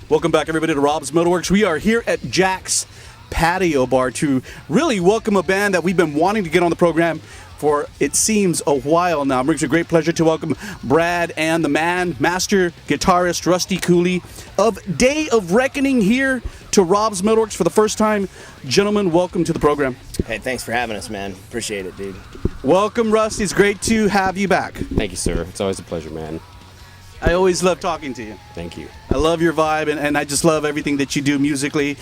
Welcome back, everybody, to Rob's MetalWorks. We are here at Jack's Patio Bar to really welcome a band that we've been wanting to get on the program for, it seems, a while now. It brings a great pleasure to welcome Brad and the master guitarist Rusty Cooley of Day of Reckoning here to Rob's MetalWorks for the first time. Gentlemen, welcome to the program. Hey, thanks for having us, man. Appreciate it, dude. Welcome, Rusty. It's great to have you back. Thank you, sir. It's always a pleasure, man. I always love talking to you. Thank you. I love your vibe, and I just love everything that you do musically.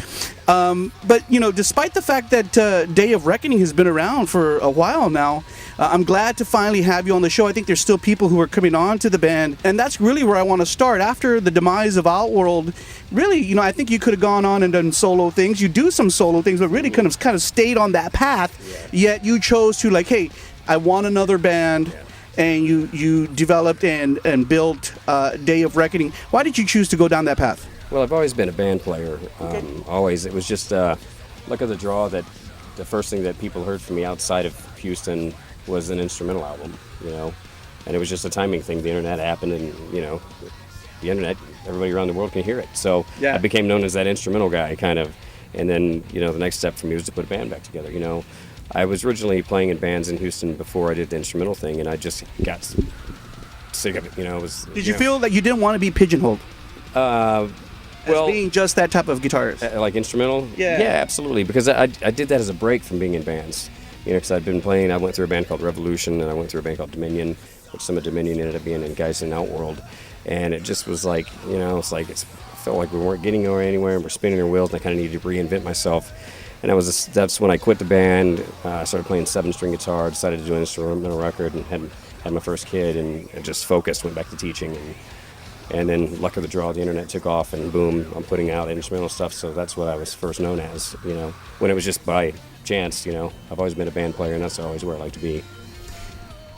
But, you know, despite the fact that Day of Reckoning has been around for a while now, I'm glad to finally have you on the show. I think there's still people who are coming on to the band, and that's really where I want to start. After the demise of Outworld, really, you know, I think you could have gone on and done solo things. You do some solo things, but really kind of stayed on that path, yet you chose to, like, hey, I want another band. Yeah. And you developed and built Day of Reckoning. Why did you choose to go down that path? Well, I've always been a band player. Always. It was just luck of the draw that the first thing that people heard from me outside of Houston was an instrumental album, you know. And it was just a timing thing. The internet happened, and, you know, the internet, everybody around the world can hear it. So I became known as that instrumental guy, kind of. And then, you know, the next step for me was to put a band back together, you know. I was originally playing in bands in Houston before I did the instrumental thing, and I just got sick of it. You know, Did you feel that you didn't want to be pigeonholed? As being just that type of guitarist, like instrumental. Yeah, absolutely. Because I did that as a break from being in bands. You know, because I'd been playing. I went through a band called Revolution, and I went through a band called Dominion, which some of Dominion ended up being in guys in Outworld, and it just was like, you know, it felt like we weren't getting anywhere, and we're spinning our wheels, and I kind of needed to reinvent myself. And that's when I quit the band. I started playing 7-string guitar, decided to do an instrumental record, and had my first kid, and just focused, went back to teaching. And then, luck of the draw, the internet took off, and boom, I'm putting out instrumental stuff. So that's what I was first known as, you know, when it was just by chance, you know. I've always been a band player, and that's always where I like to be.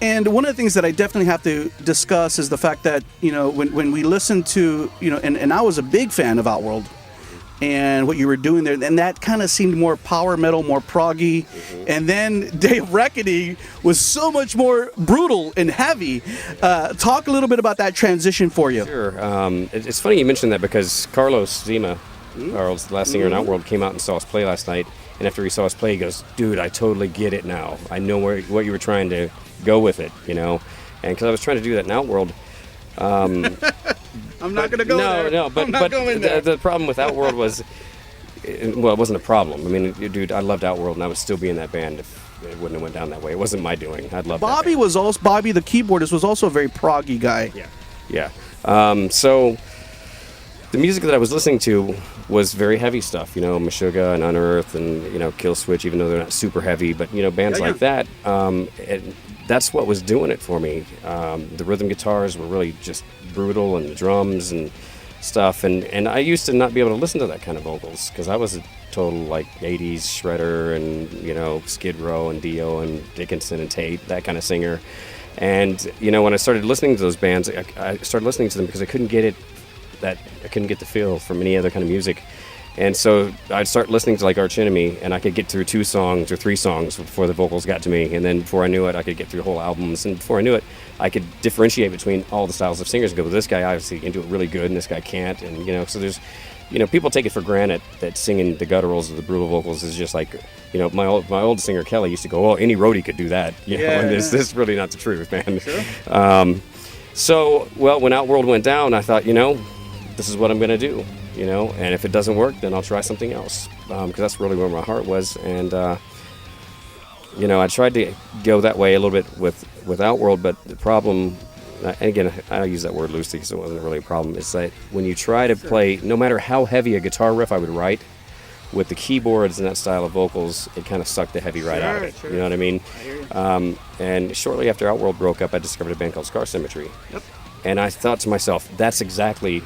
And one of the things that I definitely have to discuss is the fact that, you know, when we listen to, you know, and I was a big fan of Outworld, and what you were doing there, and that kind of seemed more power metal, more proggy. And then Day of Reckoning was so much more brutal and heavy. Talk a little bit about that transition for you. Sure. It's funny you mentioned that, because Carlos Zima, Carlos, the last singer in Outworld, came out and saw us play last night. And after he saw us play, he goes, "Dude, I totally get it now. I know what you were trying to go with it, you know." And because I was trying to do that in Outworld. I'm not going to go there. No, but the problem with Outworld was, well, it wasn't a problem. I mean, dude, I loved Outworld, and I would still be in that band if it wouldn't have went down that way. It wasn't my doing. I'd love Bobby that band. Bobby, the keyboardist, was also a very proggy guy. Yeah. So the music that I was listening to was very heavy stuff, you know, Meshuggah and Unearth and, you know, Killswitch, even though they're not super heavy, but, you know, bands like that. That's what was doing it for me. The rhythm guitars were really just brutal, and the drums and stuff. And I used to not be able to listen to that kind of vocals, because I was a total, like, 80s shredder and, you know, Skid Row and Dio and Dickinson and Tate, that kind of singer. And, you know, when I started listening to those bands, I started listening to them because I couldn't get the feel from any other kind of music. And so I'd start listening to, like, Arch Enemy, and I could get through 2 songs or 3 songs before the vocals got to me. And then before I knew it, I could get through whole albums. And before I knew it, I could differentiate between all the styles of singers and go, well, this guy obviously can do it really good, and this guy can't. And, you know, so there's, you know, people take it for granted that singing the gutturals or the brutal vocals is just like, you know, my old singer Kelly used to go, well, any roadie could do that. You know, and this is really not the truth, man. Sure. So, well, when Outworld went down, I thought, you know, this is what I'm going to do. You know, and if it doesn't work, then I'll try something else, because that's really where my heart was. And you know, I tried to go that way a little bit with Outworld, but the problem, and again, I use that word loosely because it wasn't really a problem, is that when you try to play, no matter how heavy a guitar riff I would write, with the keyboards and that style of vocals, it kind of sucked the heavy right out of it. You know what I mean? And shortly after Outworld broke up, I discovered a band called Scar Symmetry. And I thought to myself, that's exactly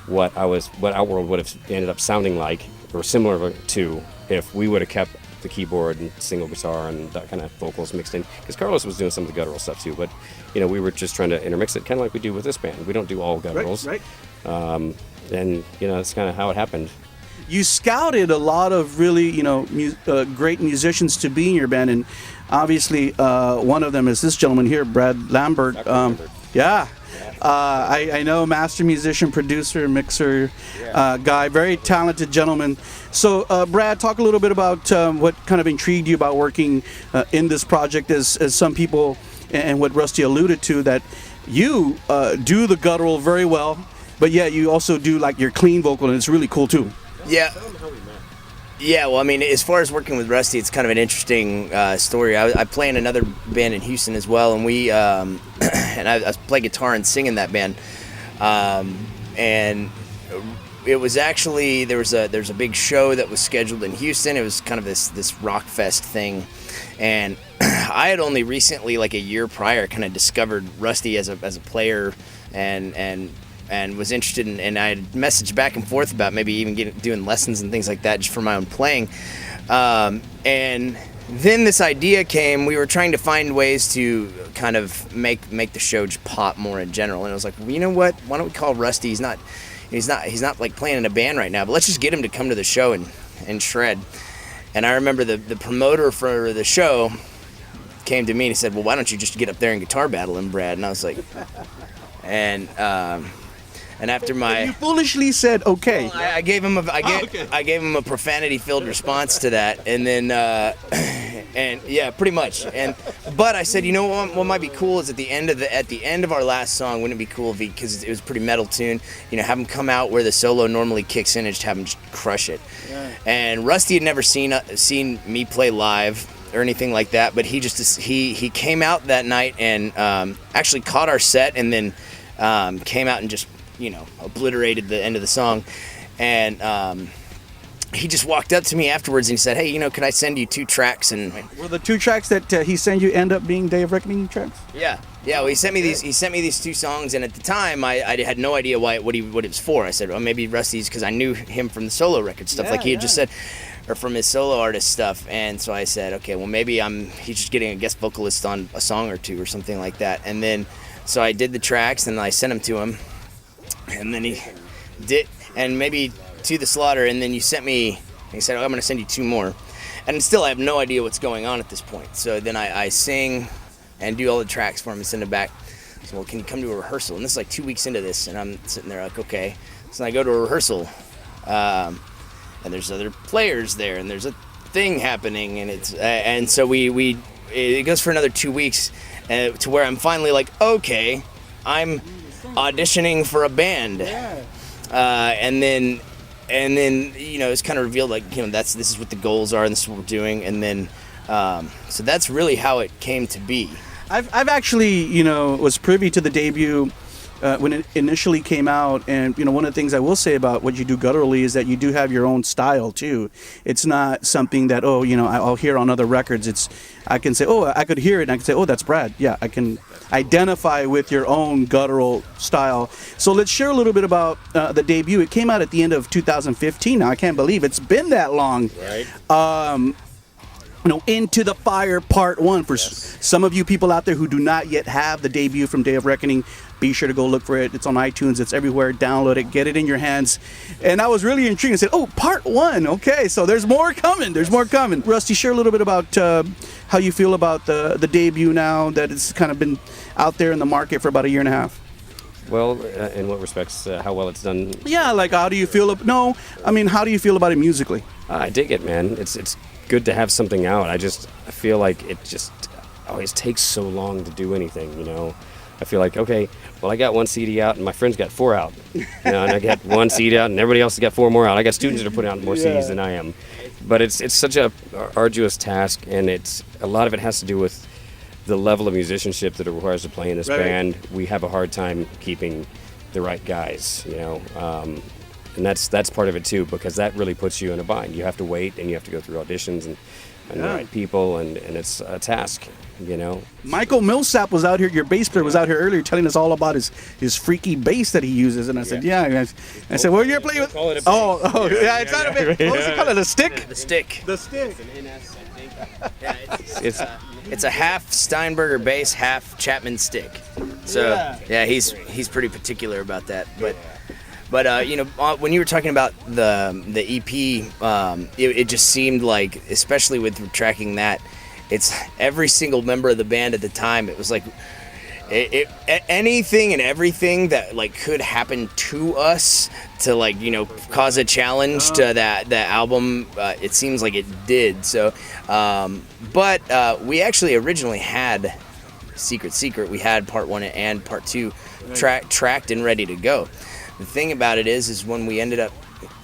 what Outworld would have ended up sounding like, or similar to, if we would have kept the keyboard and single guitar and that kind of vocals mixed in. Because Carlos was doing some of the guttural stuff too, but, you know, we were just trying to intermix it, kind of like we do with this band. We don't do all gutturals. Right. And, you know, that's kind of how it happened. You scouted a lot of really, you know, great musicians to be in your band, and obviously one of them is this gentleman here, Brad Lambert. Lambert. Yeah. I know master musician, producer, mixer guy, very talented gentleman. So, Brad, talk a little bit about what kind of intrigued you about working in this project, as some people, and what Rusty alluded to, that you do the guttural very well, but yeah, you also do like your clean vocal, and it's really cool too. Yeah. Yeah, well, I mean, as far as working with Rusty, it's kind of an interesting story. I play in another band in Houston as well, and we and I play guitar and sing in that band. And it was actually there's a big show that was scheduled in Houston. It was kind of this rock fest thing, and I had only recently, like a year prior, kind of discovered Rusty as a player, and was interested in, and I had messaged back and forth about maybe even doing lessons and things like that just for my own playing. And then this idea came. We were trying to find ways to kind of make the show just pop more in general. And I was like, well, you know what? Why don't we call Rusty? He's not like playing in a band right now, but let's just get him to come to the show and shred. And I remember the promoter for the show came to me and he said, well, why don't you just get up there and guitar battle him, Brad? And I was like, and after you foolishly said okay. Well, I gave him I gave him a profanity-filled response to that, and then and yeah, pretty much. But I said, you know what might be cool is at the end of our last song, wouldn't it be cool because it was a pretty metal tune, you know, have him come out where the solo normally kicks in and just have him just crush it. Yeah. And Rusty had never seen me play live or anything like that, but he came out that night and actually caught our set, and then came out and just, you know, obliterated the end of the song. And he just walked up to me afterwards and he said, hey, you know, can I send you 2 tracks? And were the 2 tracks that he sent you end up being Day of Reckoning tracks? Yeah. Well, he sent me these 2 songs, and at the time I had no idea what it was for. I said, well, maybe Rusty's, because I knew him from the solo record stuff, like he had just said, or from his solo artist stuff. And so I said, okay, well, maybe he's just getting a guest vocalist on a song or 2 or something like that. And then so I did the tracks and I sent them to him. And then he did, and maybe to the slaughter, and then he said, oh, I'm going to send you 2 more. And still I have no idea what's going on at this point. So then I sing and do all the tracks for him and send them back. So, well, can you come to a rehearsal? And this is like 2 weeks into this, and I'm sitting there like, okay. So I go to a rehearsal, and there's other players there, and there's a thing happening, and and so it goes for another 2 weeks, to where I'm finally like, okay, I'm auditioning for a band. And then you know, it's kind of revealed, like, you know, this is what the goals are and this is what we're doing. And then so that's really how it came to be. I've actually, you know, was privy to the debut when it initially came out, and you know, one of the things I will say about what you do gutturally is that you do have your own style too. It's not something that, oh, you know, I'll hear on other records. I can say, oh, I could hear it, and I can say, oh, that's Brad. Yeah, I can identify with your own guttural style. So let's share a little bit about the debut. It came out at the end of 2015. Now I can't believe it's been that long. Right. You know, Into the Fire Part 1. For some of you people out there who do not yet have the debut from Day of Reckoning, be sure to go look for it. It's on iTunes. It's everywhere. Download it. Get it in your hands. And I was really intrigued. I said, oh, Part 1. Okay, so there's more coming. There's more coming. Rusty, share a little bit about how you feel about the debut now that it's kind of been out there in the market for about a year and a half. Well, in what respects, how well it's done? Yeah, like how do you feel? How do you feel about it musically? I dig it, man. It's good to have something out. I feel like it just always takes so long to do anything, you know. I feel like, okay, well, I got 1 CD out and my friends got 4 out, you know, and I got 1 CD out and everybody else has got 4 more out. I got students that are putting out more CDs than I am. But it's such a arduous task, and a lot of it has to do with the level of musicianship that it requires to play in this band. We have a hard time keeping the right guys, you know. And that's part of it too, because that really puts you in a bind. You have to wait, and you have to go through auditions and the right people, and it's a task, you know. Michael Millsap was out here, your bass player was out here earlier telling us all about his freaky bass that he uses, and I said, I said, well, you're playing with... It's not a bass. What was it called? A stick? The stick. The stick. It's a half Steinberger bass, half Chapman stick. So he's pretty particular about that, But you know, when you were talking about the EP, it just seemed like, especially with tracking that, it's every single member of the band at the time. It was like anything and everything that like could happen to us to like cause a challenge to that album, it seems like it did. So but we actually originally had Secret, we had part 1 and part 2 tracked and ready to go. The thing about it is when we ended up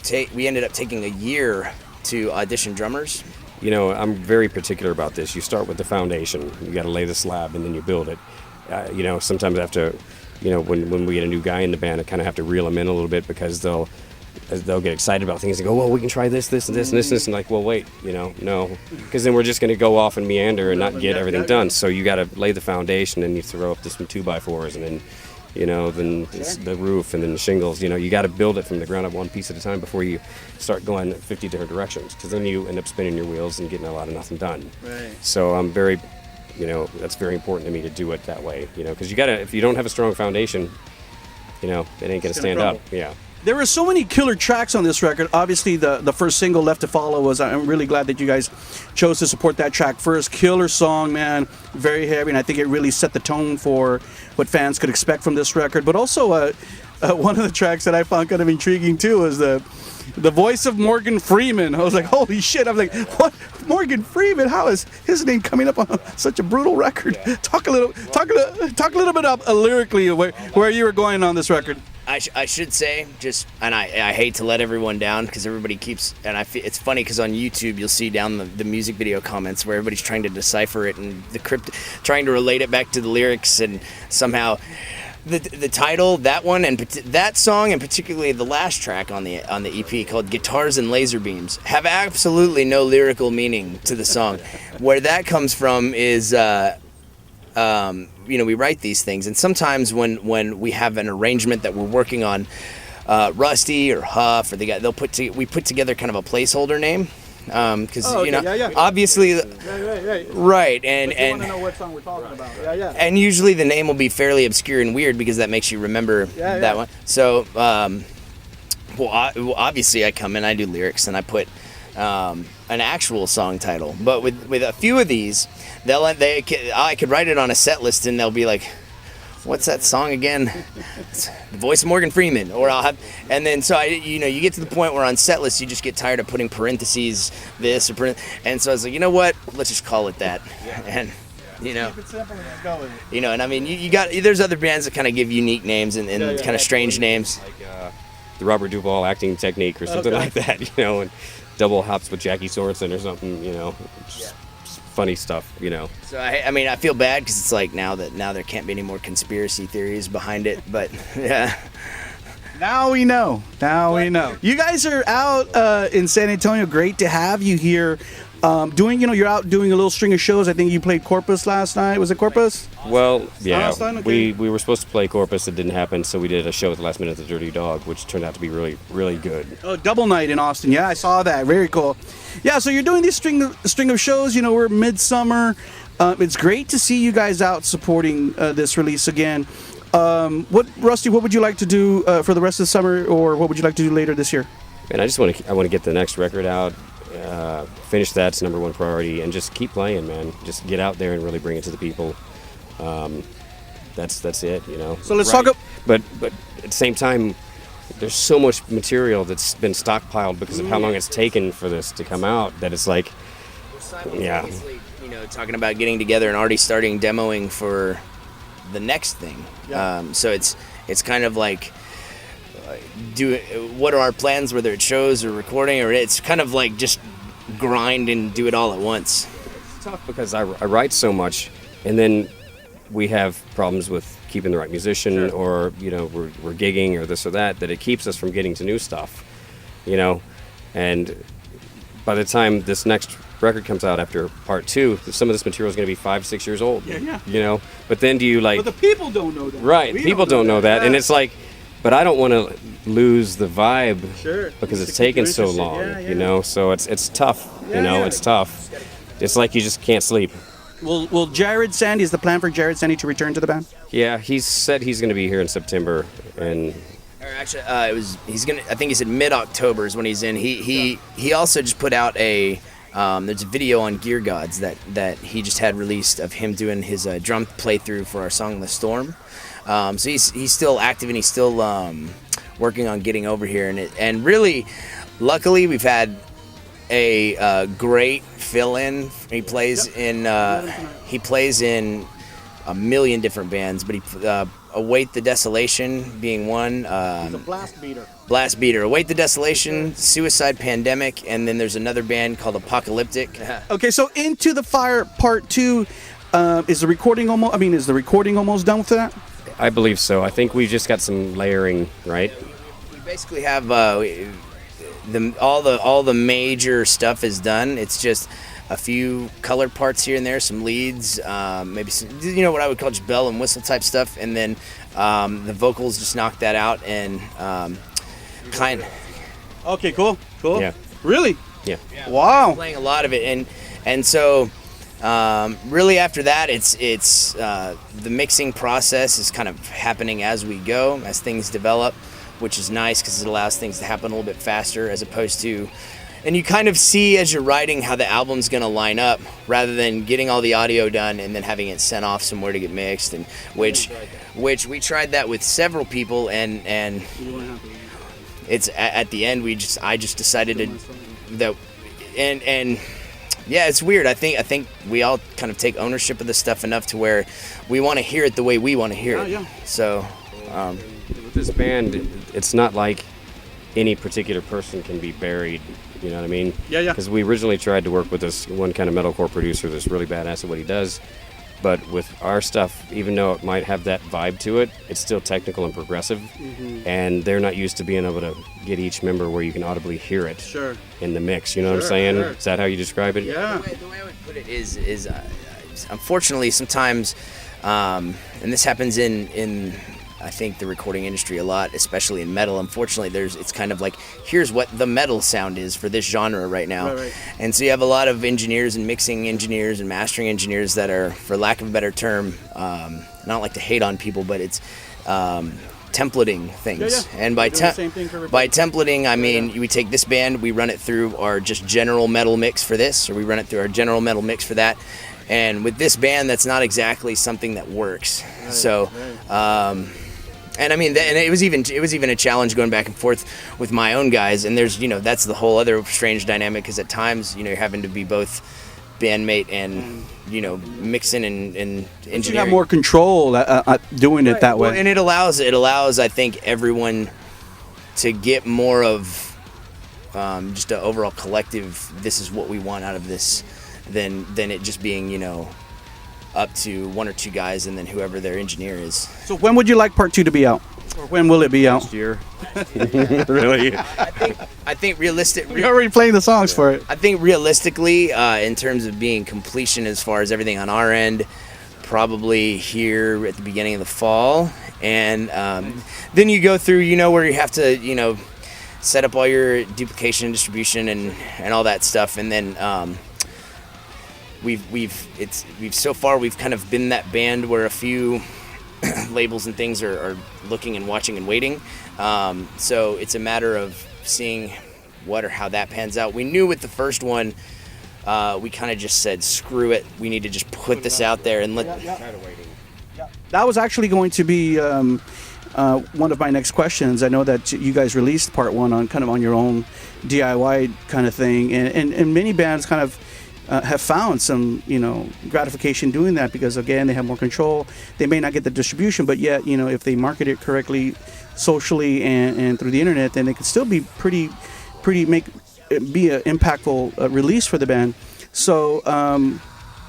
taking a year to audition drummers. I'm very particular about this. You start with the foundation. You got to lay the slab, and then you build it. Sometimes I have to, when we get a new guy in the band, I kind of have to reel them in a little bit because they'll get excited about things and go, well, we can try this, and this, and like, well, wait, no, because then we're just going to go off and meander and not get everything done. So you got to lay the foundation, and you throw up some 2x4s, and then, then the roof, and then the shingles. You got to build it from the ground up one piece at a time before you start going 50 different directions, because then you end up spinning your wheels and getting a lot of nothing done. Right. So I'm very, that's very important to me to do it that way, because you got to, if you don't have a strong foundation, it ain't going to stand up. Yeah. There were so many killer tracks on this record. Obviously, the first single, Left to Follow, was, I'm really glad that you guys chose to support that track first. Killer song, man. Very heavy, and I think it really set the tone for what fans could expect from this record. But also, one of the tracks that I found kind of intriguing, too, was the voice of Morgan Freeman. I was like, holy shit. I was like, what? Morgan Freeman? How is his name coming up on such a brutal record? Yeah. Talk a little bit up lyrically where you were going on this record. I should say, and I hate to let everyone down because everybody keeps, and it's funny because on YouTube you'll see down the music video comments where everybody's trying to decipher it and trying to relate it back to the lyrics, and somehow the title, that one and that song, and particularly the last track on the EP called Guitars and Laser Beams, have absolutely no lyrical meaning to the song. Where that comes from is we write these things, and sometimes when we have an arrangement that we're working on, Rusty or Huff or the guy, we put together kind of a placeholder name, because obviously, right, and you want to know what song we're talking about, and usually the name will be fairly obscure and weird because that makes you remember that one. So, obviously I come in, I do lyrics, and I put an actual song title, but with a few of these, I could write it on a set list, and they'll be like, "What's that song again?" It's the voice of Morgan Freeman, or I'll have, and then so you get to the point where on set lists you just get tired of putting parentheses this or and so I was like, you know what? Let's just call it that, and. Keep it simple and go with it. And I mean, there's other bands that kind of give unique names and kind of strange names, like the Robert Duvall acting technique or something like that, and double hops with Jackie Sorensen or something, just funny stuff, So I feel bad because it's like now there can't be any more conspiracy theories behind it, but yeah. Now we know. You guys are out in San Antonio. Great to have you here. You're out doing a little string of shows. I think you played Corpus last night. Was it Corpus? Well, yeah. Okay. We were supposed to play Corpus. It didn't happen, so we did a show at the last minute at the Dirty Dog, which turned out to be really, really good. Oh, double night in Austin. Yeah, I saw that. Very cool. Yeah, so you're doing this string of shows. We're midsummer. It's great to see you guys out supporting this release again. Rusty, what would you like to do for the rest of the summer, or what would you like to do later this year? And I want to get the next record out. Finish that's number one priority, and just keep playing, man. Just get out there and really bring it to the people. That's it, So let's talk. But at the same time, there's so much material that's been stockpiled because of how long it's taken for this to come out that it's like, talking about getting together and already starting demoing for the next thing. Yeah. So it's kind of like. What are our plans, whether it's shows or recording, or it's kind of like just grind and do it all at once. It's tough because I write so much, and then we have problems with keeping the right musician, sure. or we're gigging or this or that it keeps us from getting to new stuff, and by the time this next record comes out after part 2, some of this material is going to be 5-6 years old. But then do you But the people don't know that. Right, people don't know that, and it's like. But I don't want to lose the vibe, sure. because it's taken so long, so it's tough, it's tough. It's like you just can't sleep. Will Jared Sandy, is the plan for Jared Sandy to return to the band? Yeah, he said he's going to be here in September, and... Or actually, he's gonna. I think he said mid-October is when he's in. He also just put out a There's a video on Gear Gods that he just had released of him doing his drum playthrough for our song "The Storm." So he's still active and he's still working on getting over here, and really, luckily we've had a great fill-in. He plays in a million different bands, but he Await the Desolation being one. He's a blast beater. Blast Beater, Await the Desolation, Suicide Pandemic, and then there's another band called Apocalyptic. Okay, so Into the Fire Part 2, is the recording almost done with that? I believe so. I think we just got some layering, right? We basically have all the major stuff is done. It's just a few colored parts here and there, some leads, maybe some, what I would call just bell and whistle type stuff, and then the vocals just knocked that out and kind. Okay, cool. Yeah. Really? Yeah. Wow. Playing a lot of it, and so really after that, it's the mixing process is kind of happening as we go, as things develop, which is nice because it allows things to happen a little bit faster as opposed to. And you kind of see as you're writing how the album's going to line up rather than getting all the audio done and then having it sent off somewhere to get mixed, and which we tried that with several people, and it's at the end I just decided that yeah, it's weird. I think we all kind of take ownership of the stuff enough to where we want to hear it the way we want to hear it. Yeah. So with this band, it's not like any particular person can be buried. You know what I mean? Yeah. Because we originally tried to work with this one kind of metalcore producer that's really badass at what he does. But with our stuff, even though it might have that vibe to it, it's still technical and progressive. Mm-hmm. And they're not used to being able to get each member where you can audibly hear it in the mix. You know what I'm saying? Sure. Is that how you describe it? Yeah. The way I would put it is unfortunately sometimes, and this happens in I think the recording industry a lot, especially in metal. Unfortunately, it's kind of like, here's what the metal sound is for this genre right now. Right. And so you have a lot of engineers and mixing engineers and mastering engineers that are, for lack of a better term, I don't like to hate on people, but it's templating things. Yeah. And by by templating, I mean we take this band, we run it through our just general metal mix for this, or we run it through our general metal mix for that. And with this band, that's not exactly something that works. Right. So. And I mean, and it was even a challenge going back and forth with my own guys. And there's, that's the whole other strange dynamic, because at times, you're having to be both bandmate and, mixing and engineering. You have more control doing it that way. Well, and it allows, I think, everyone to get more of just an overall collective, this is what we want out of this, than it just being, up to one or two guys and then whoever their engineer is. So when would you like Part 2 to be out? Or when will it be out? Next year. Really? I think We're already playing the songs for it. I think realistically, in terms of being completion as far as everything on our end, probably here at the beginning of the fall. And then you go through, where you have to, set up all your duplication and distribution and all that stuff. And then we've so far we've kind of been that band where a few labels and things are looking and watching and waiting. So it's a matter of seeing what or how that pans out. We knew with the first one, we kind of just said, screw it. We need to just put this out there and let. That was actually going to be one of my next questions. I know that you guys released Part 1 on your own DIY kind of thing, and many bands kind of have found some, gratification doing that, because again, they have more control. They may not get the distribution, but yet, if they market it correctly, socially and through the internet, then it could still be be an impactful release for the band. So,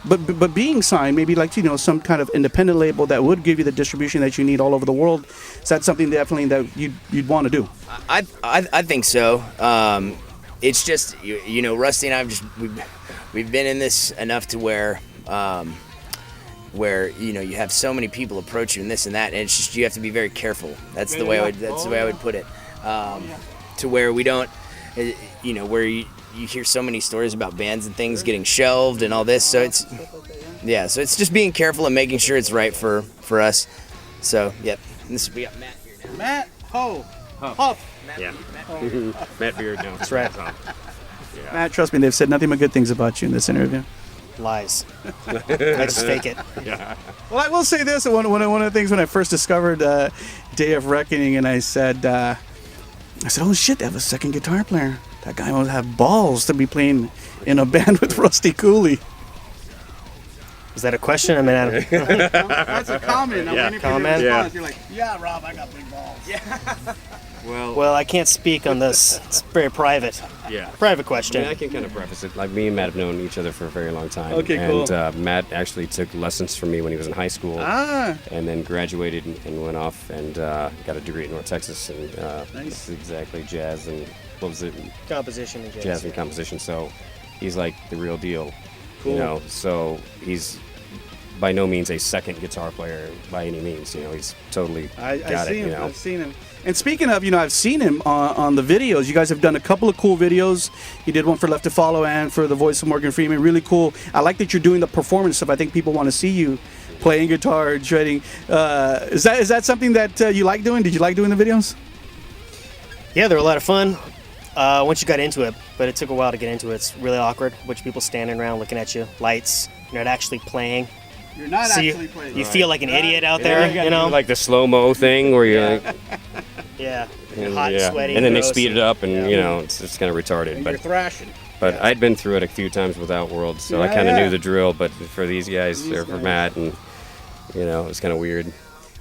but being signed, maybe like some kind of independent label that would give you the distribution that you need all over the world. Is that something definitely that you'd want to do? I think so. It's just Rusty and I we've been in this enough to where you have so many people approach you and this and that, and it's just you have to be very careful. That's the way I would put it. To where we don't, where you hear so many stories about bands and things getting shelved and all this. So it's it's just being careful and making sure it's right for us. So yep, we got Matt here now. Matt Huff. Yeah. Matt Beard, no. That's right. Matt, trust me, they've said nothing but good things about you in this interview. Lies. I just fake it. Well, I will say this. One of the things when I first discovered Day of Reckoning, and I said, oh shit, they have a second guitar player. That guy must have balls to be playing in a band with Rusty Cooley. Is that a question? I mean, I don't... That's a comment. I'm waiting for your Comment? response. You're like, yeah, Rob, I got big balls. Yeah. Well, I can't speak on this. It's very private. Yeah. Private question. I mean, I can kind of preface it. Like, me and Matt have known each other for a very long time. Okay, cool. And Matt actually took lessons from me when he was in high school. And then graduated and went off and got a degree at North Texas. And Nice. exactly, jazz and, what was it? Composition and Jazz and composition. So he's like the real deal. Cool. You know, so he's by no means a second guitar player by any means. You know, he's totally I've got it. seen him. You know, I've seen him. And speaking of, I've seen him on the videos. You guys have done a couple of cool videos. You did one for Left to Follow and for the voice of Morgan Freeman. Really cool. I like that you're doing the performance stuff. I think people want to see you playing guitar, shredding. Is that something that you like doing? Did you like doing the videos? Yeah, they're a lot of fun. Once you got into it, but it took a while to get into it. It's really awkward. A bunch of people standing around looking at you. Lights. You're not actually playing. You're not So actually playing. you feel like an idiot out there, you you know? like the slow-mo thing where you're like, Yeah. You're hot and sweaty. and then they gross, speed it up, and it's just kind of retarded. And you're But thrashing. I'd been through it a few times without World, so I Yeah, kind of yeah. knew the drill. But for these guys, or for guys. Matt, and it was kind of weird.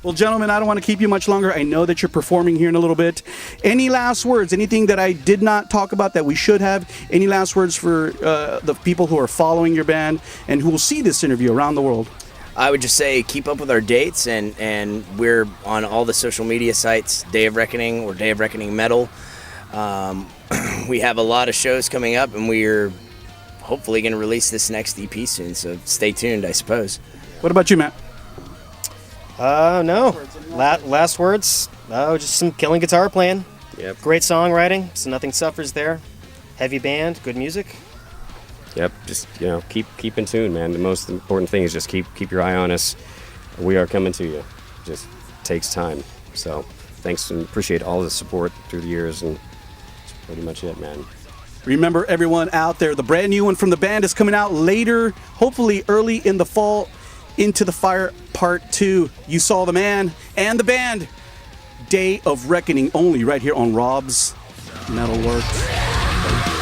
Well, gentlemen, I don't want to keep you much longer. I know that you're performing here in a little bit. Any last words? Anything that I did not talk about that we should have? Any last words for the people who are following your band and who will see this interview around the world? I would just say keep up with our dates, and we're on all the social media sites, Day of Reckoning or Day of Reckoning Metal. We have a lot of shows coming up, and we're hopefully going to release this next EP soon, so stay tuned, I suppose. What about you, Matt? No. Last words? Just some killing guitar playing. Yep. Great songwriting, so nothing suffers there. Heavy band, good music. Yep. Just keep in tune, man. The most important thing is just keep your eye on us. We are coming to you. Just takes time. So thanks, and appreciate all the support through the years, and that's pretty much it, man. Remember, everyone out there, the brand new one from the band is coming out later, hopefully early in the fall. Into the Fire Part 2. You saw the man and the band. Day of Reckoning only right here on Rob's MetalWorks.